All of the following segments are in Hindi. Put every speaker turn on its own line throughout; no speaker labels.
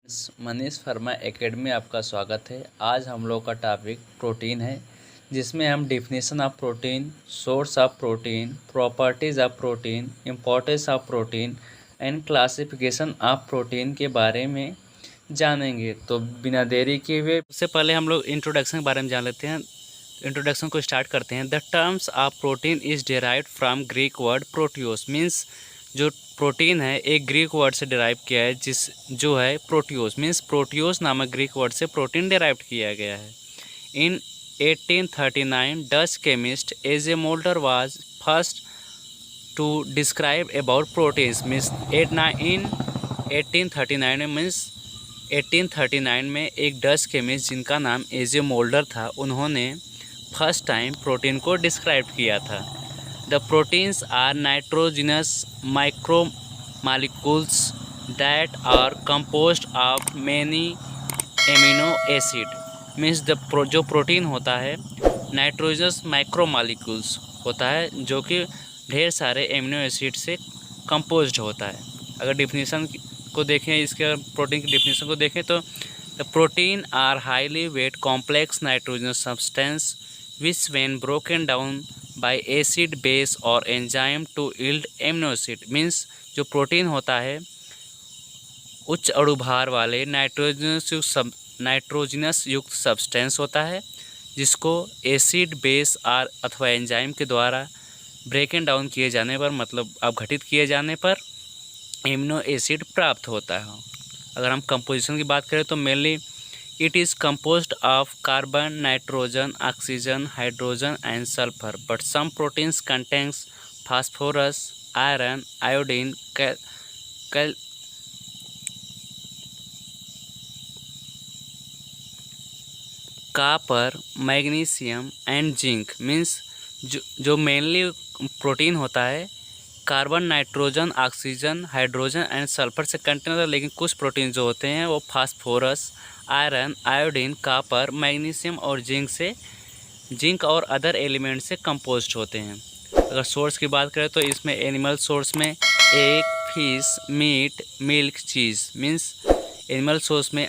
मनीष फर्मा एकेडमी आपका स्वागत है। आज हम लोग का टॉपिक प्रोटीन है, जिसमें हम definition of protein, source of protein, properties of protein, importance of protein and classification of protein के बारे में जानेंगे। तो बिना देरी किए हुए
उससे पहले हम लोग इंट्रोडक्शन के बारे में जान लेते हैं। इंट्रोडक्शन को स्टार्ट करते हैं। The terms of protein is derived from Greek word proteios, means जो प्रोटीन है एक ग्रीक वर्ड से डिराइव किया है, जो है प्रोटियोस, मीन्स प्रोटियोस नामक ग्रीक वर्ड से प्रोटीन डिराइव किया गया है। In 1839 Dutch chemist A J Mulder was first to describe about proteins, means in 1839 means 1839 में एक डच केमिस्ट जिनका नाम एजे मोल्डर था, उन्होंने फर्स्ट टाइम प्रोटीन को डिस्क्राइब किया था। The proteins are nitrogenous micromolecules that are composed of many amino acid, means जो प्रोटीन होता है नाइट्रोजनस माइक्रोमॉलिक्यूल्स होता है, जो कि ढेर सारे एमिनो एसिड से कंपोज्ड होता है। अगर डिफिनीशन को देखें, इसके प्रोटीन की डिफिनीशन को देखें तो the protein are highly weight complex nitrogenous substance which when broken down by acid base और enzyme to yield amino acid, means जो प्रोटीन होता है उच्च अणुभार वाले नाइट्रोजनस युक्त सब्सटेंस होता है, जिसको एसिड बेस अथवा एंजाइम के द्वारा ब्रेकन डाउन किए जाने पर, मतलब अपघटित किए जाने पर एमिनो एसिड प्राप्त होता है। अगर हम कंपोजिशन की बात करें तो mainly it is composed of carbon, nitrogen, oxygen, hydrogen and sulfur, but some proteins contains phosphorus, iron, iodine, copper, magnesium and zinc, means जो मेनली प्रोटीन होता है carbon, nitrogen, oxygen, hydrogen and sulphur से कंटेन होता है, लेकिन कुछ प्रोटीन जो होते हैं वो phosphorus, iron, iodine, copper, magnesium और जिंक और अदर एलिमेंट से कंपोज्ड होते हैं। अगर सोर्स की बात करें तो इसमें एनिमल सोर्स में एग, फिश, मीट, मिल्क, चीज़, मीन्स एनिमल सोर्स में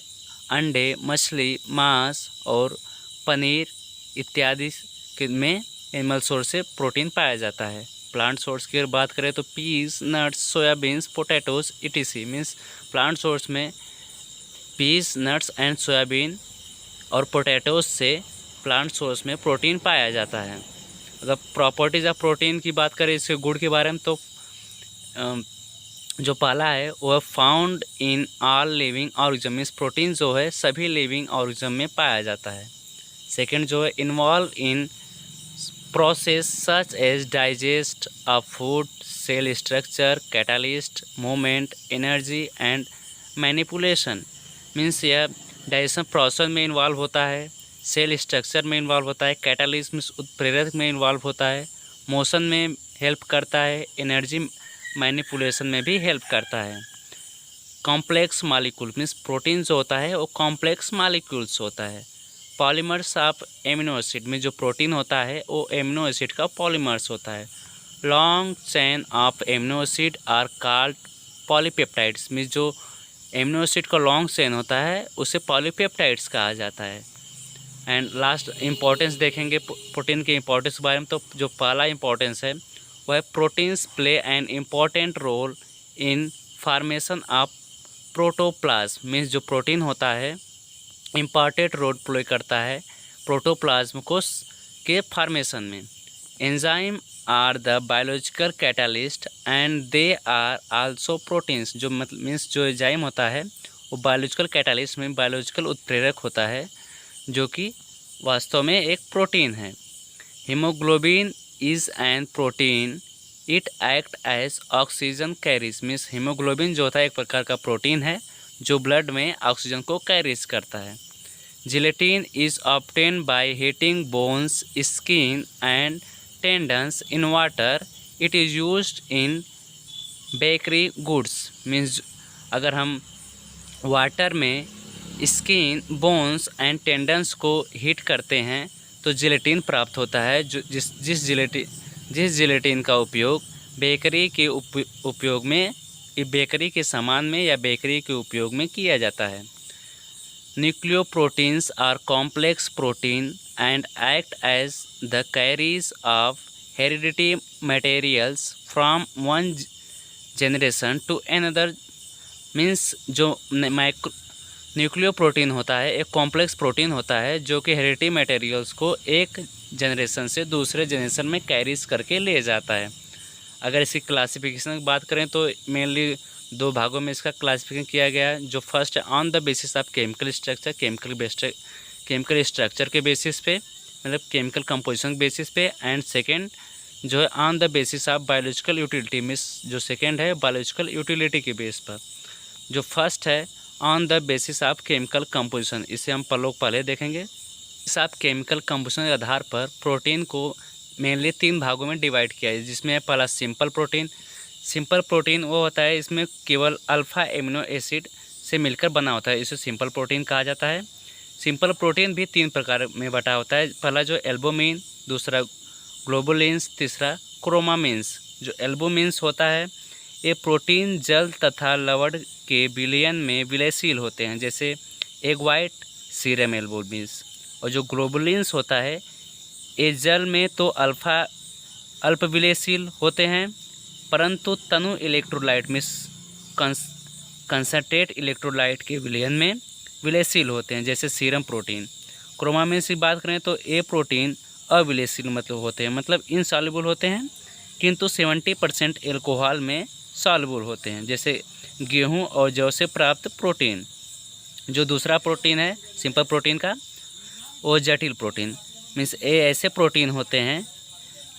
अंडे, मछली, मांस और पनीर इत्यादि में एनिमल सोर्स से प्रोटीन पाया जाता है। प्लांट सोर्स की अगर बात करें तो peas, nuts, soybeans, potatoes etc, means plant source में पीस, नट्स एंड सोयाबीन और पोटैटोज से प्लांट सोर्स में प्रोटीन पाया जाता है। अगर प्रॉपर्टीज़ ऑफ प्रोटीन की बात करें, इसके गुण के बारे में, तो जो पहला है वह found in all living organism, means protein जो है सभी लिविंग ऑर्गेनिज्म में पाया जाता है। सेकेंड जो है involve in process such as digest of food, cell structure, catalyst, movement, energy and manipulation, means यह डाइजेशन प्रोसेस में इन्वॉल्व होता है, सेल स्ट्रक्चर में इन्वॉल्व होता है, कैटालिस्ट मीन्स उत्प्रेरक में इन्वॉल्व होता है, मोशन में हेल्प करता है, एनर्जी मैनिपुलेशन में भी हेल्प करता है। कॉम्प्लेक्स मॉलिक्यूल मीन्स प्रोटीन जो होता है वो कॉम्प्लेक्स मॉलिक्यूल्स होता है। पॉलीमर्स ऑफ एमिनो एसिड में जो प्रोटीन होता है वो एमिनो एसिड का पॉलीमर्स होता है। Long chain of amino acid are called polypeptides, means जो एमिनो एसिड का लॉन्ग चेन होता है उसे पॉलीपेप्टाइड्स कहा जाता है। एंड लास्ट इम्पोर्टेंस देखेंगे प्रोटीन के इम्पोर्टेंस के बारे में, तो जो पहला इम्पोर्टेंस है वह proteins play an important role in formation of protoplasm, means जो प्रोटीन होता है इम्पॉर्टेंट रोल प्ले करता है प्रोटोप्लाज्म कोश के फॉर्मेशन में। Enzyme are the biological catalyst and they are also proteins, जो मतलब मीन्स जो एंजाइम होता है वो बायोलॉजिकल कैटालिस्ट में बायोलॉजिकल उत्प्रेरक होता है, जो कि वास्तव में एक प्रोटीन है। Haemoglobin is an protein, it act as oxygen carriers, means haemoglobin जो होता है एक प्रकार का प्रोटीन है जो ब्लड में ऑक्सीजन को कैरीज करता है। Gelatin is obtain by heating bones, skin and tendons in water, it is used in bakery goods, means अगर हम वाटर में स्किन, बोन्स एंड टेंडन्स को हीट करते हैं तो जिलेटिन प्राप्त होता है, जो जिस जिलेटिन का उपयोग बेकरी के उपयोग में ये बेकरी के सामान में या बेकरी के उपयोग में किया जाता है। Nucleoproteins are complex protein and act as the carriers of heredity materials from one generation to another. Means जो न्यूक्लियो प्रोटीन होता है एक कॉम्प्लेक्स प्रोटीन होता है जो कि हेरिडिटी मटेरियल्स को एक जनरेशन से दूसरे जनरेशन में कैरीज करके ले जाता है। अगर इसकी क्लासिफिकेशन की बात करें तो मेनली दो भागों में इसका क्लासिफिकेशन किया गया है। जो फर्स्ट है on the basis of chemical structure, chemical structure के बेसिस पे, मतलब केमिकल कंपोजिशन के बेसिस पे। एंड सेकेंड जो है on the basis of biological utility, means जो सेकेंड है बायोलॉजिकल यूटिलिटी के बेस पर। जो फर्स्ट है on the basis of chemical composition, इसे हम पहले देखेंगे। इस आप केमिकल कंपोजिशन के आधार पर प्रोटीन को मेनली 3 भागों में डिवाइड किया है, जिसमें पहला सिंपल प्रोटीन। सिंपल प्रोटीन वो होता है इसमें केवल अल्फ़ा एमिनो एसिड से मिलकर बना होता है, इसे सिंपल प्रोटीन कहा जाता है। सिंपल प्रोटीन भी 3 प्रकार में बटा होता है, पहला जो एल्बुमिन, दूसरा ग्लोबुलिन्स, तीसरा क्रोमामिन्स। जो एल्बुमिन्स होता है ये प्रोटीन जल तथा लवण के विलयन में विलयशील होते हैं, जैसे एग वाइट, सीरम एल्बुमिन्स। और जो ग्लोबुलिन्स होता है ये जल में तो अल्प विलयशील होते हैं, परंतु तनु इलेक्ट्रोलाइट में कंसंट्रेट इलेक्ट्रोलाइट के विलयन में विलयशील होते हैं, जैसे सीरम प्रोटीन। क्रोमामिन्स की बात करें तो ये प्रोटीन अविलयशील होते हैं, मतलब इनसॉल्युबल होते हैं, किंतु 70% एल्कोहल में सॉल्युबल होते हैं, जैसे गेहूं और जौ से प्राप्त प्रोटीन। जो दूसरा प्रोटीन है सिंपल प्रोटीन का वो जटिल प्रोटीन, मीन्स ये ऐसे प्रोटीन होते हैं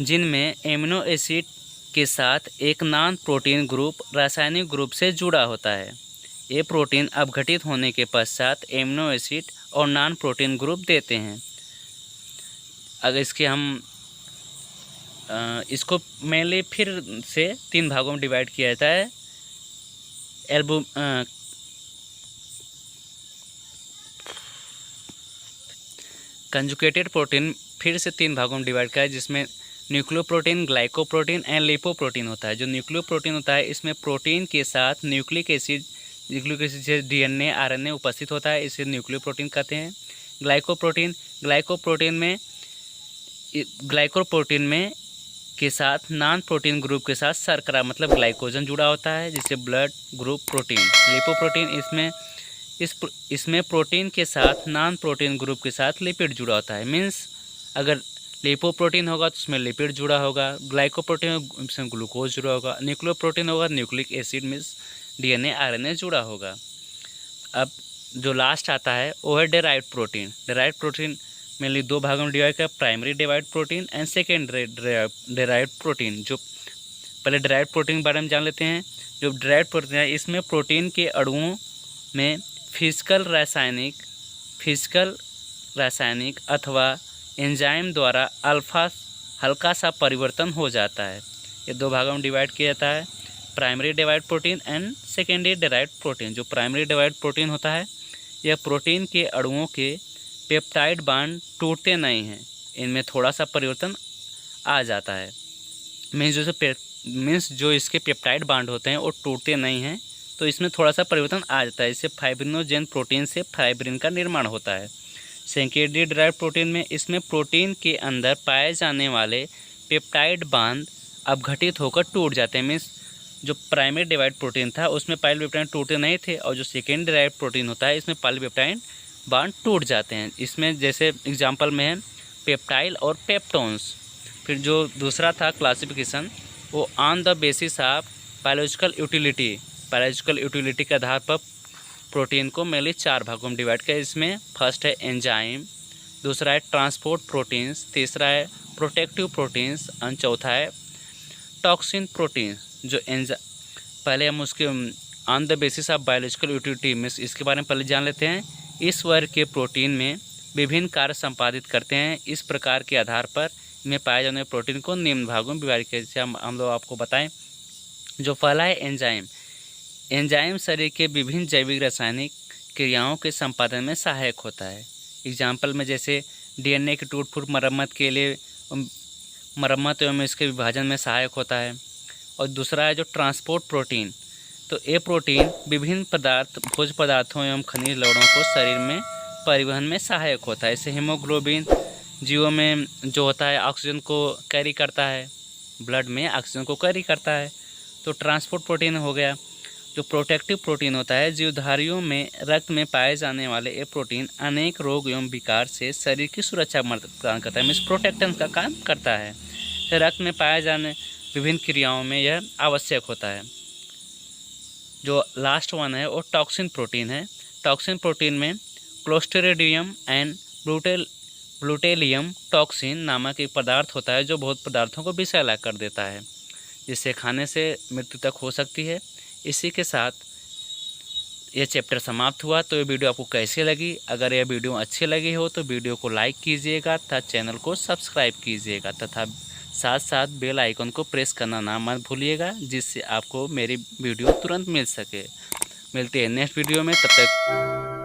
जिनमें एमिनो एसिड के साथ एक नॉन प्रोटीन ग्रुप रासायनिक ग्रुप से जुड़ा होता है। ये प्रोटीन अपघटित होने के पश्चात एमिनो एसिड और नॉन प्रोटीन ग्रुप देते हैं। अगर इसके हम इसको मेनली फिर से 3 भागों में डिवाइड किया जाता है। कंजुगेटेड प्रोटीन फिर से 3 भागों में डिवाइड किया है, जिसमें न्यूक्लियोप्रोटीन, ग्लाइकोप्रोटीन एंड लिपोप्रोटीन होता है। जो न्यूक्लियोप्रोटीन होता है इसमें प्रोटीन के साथ न्यूक्लिक एसिड जैसे डीएनए, आरएनए उपस्थित होता है, इसे न्यूक्लियोप्रोटीन कहते हैं। ग्लाइकोप्रोटीन में के साथ नॉन प्रोटीन ग्रुप के साथ शर्करा मतलब ग्लाइकोजन जुड़ा होता है, जिससे ब्लड ग्रुप प्रोटीन। लिपोप्रोटीन इसमें प्रोटीन के साथ नॉन प्रोटीन ग्रुप के साथ लिपिड जुड़ा होता है, मीन्स अगर लिपोप्रोटीन होगा तो उसमें लिपिड जुड़ा होगा, ग्लाइकोप्रोटीन उसमें ग्लूकोज जुड़ा होगा, न्यूक्लियोप्रोटीन होगा nucleic acid means DNA RNA जुड़ा होगा। अब जो लास्ट आता है वो है derived protein. Derived protein mainly 2 भागों में डिवाइड किया, primary derived protein and secondary derived protein. जो पहले डेराइव्ड प्रोटीन के बारे में जान लेते हैं। जो डेराइव्ड प्रोटीन है इसमें प्रोटीन के अणुओं में फिजिकल रासायनिक अथवा एंजाइम द्वारा हल्का सा परिवर्तन हो जाता है। ये 2 भागों में डिवाइड किया जाता है, primary derived protein and secondary derived protein. जो प्राइमरी डेराइव्ड प्रोटीन होता है यह प्रोटीन के अणुओं के पेप्टाइड बांड टूटते नहीं हैं, इनमें थोड़ा सा परिवर्तन आ जाता है। मीन्स जो इसके पेप्टाइड बांड होते हैं वो टूटते नहीं हैं, तो इसमें थोड़ा सा परिवर्तन आ जाता है। इससे फाइब्रिनोजेन प्रोटीन से फाइब्रिन का निर्माण होता है। सेकेंडरी डेराइव्ड प्रोटीन में इसमें प्रोटीन के अंदर पाए जाने वाले पेप्टाइड बांध अपघटित होकर टूट जाते हैं। मीन्स जो प्राइमरी डेराइव्ड प्रोटीन था उसमें पॉलीपेप्टाइड टूटे नहीं थे, और जो सेकेंड डेराइव्ड प्रोटीन होता है इसमें पॉलीपेप्टाइड बांड टूट जाते हैं। इसमें जैसे एग्जांपल में है पेप्टाइल और पेप्टोन्स। फिर जो दूसरा था क्लासिफिकेशन वो on the basis of biological utility के आधार पर प्रोटीन को मेनली 4 भागों में डिवाइड किया। इसमें फर्स्ट है एंजाइम, दूसरा है ट्रांसपोर्ट प्रोटीन्स, तीसरा है प्रोटेक्टिव प्रोटीन्स और चौथा है टॉक्सिन प्रोटीन्स। जो पहले हम उसके on the basis of biological utility में इसके बारे में पहले जान लेते हैं। इस वर्ग के प्रोटीन में विभिन्न कार्य संपादित करते हैं। इस प्रकार के आधार पर इनमें पाए जाने वाले प्रोटीन को निम्न भागों में विभाजित किया। जैसे हम लोग आपको बताएं, जो पहला है एंजाइम शरीर के विभिन्न जैविक रासायनिक क्रियाओं के संपादन में सहायक होता है। एग्जाम्पल में जैसे डीएनए की टूट फूट मरम्मत एवं इसके विभाजन में सहायक होता है। और दूसरा है जो ट्रांसपोर्ट तो ये प्रोटीन विभिन्न भोज्य पदार्थों एवं खनिज लवणों को शरीर में परिवहन में सहायक होता है। जैसे हीमोग्लोबिन जीवों में जो होता है ऑक्सीजन को कैरी करता है, ब्लड में ऑक्सीजन को कैरी करता है। तो ट्रांसपोर्ट प्रोटीन हो गया। जो प्रोटेक्टिव प्रोटीन होता है, जीवधारियों में रक्त में पाए जाने वाले ये प्रोटीन अनेक रोग एवं विकार से शरीर की सुरक्षा प्रदान करता है, मीन्स प्रोटेक्टेंस का काम करता है। रक्त में पाए जाने विभिन्न क्रियाओं में यह आवश्यक होता है। जो लास्ट वन है वो टॉक्सिन प्रोटीन है। टॉक्सिन प्रोटीन में क्लोस्ट्रिडियम एंड ब्लूटेलियम टॉक्सिन नामक एक पदार्थ होता है जो बहुत पदार्थों को विषैला कर देता है, जिससे खाने से मृत्यु तक हो सकती है। इसी के साथ ये चैप्टर समाप्त हुआ। तो ये वीडियो आपको कैसी लगी? अगर यह वीडियो अच्छी लगी हो तो वीडियो को लाइक कीजिएगा तथा चैनल को सब्सक्राइब कीजिएगा तथा साथ साथ बेल आइकन को प्रेस करना ना मत भूलिएगा, जिससे आपको मेरी वीडियो तुरंत मिल सके। मिलते हैं नेक्स्ट वीडियो में, तब तक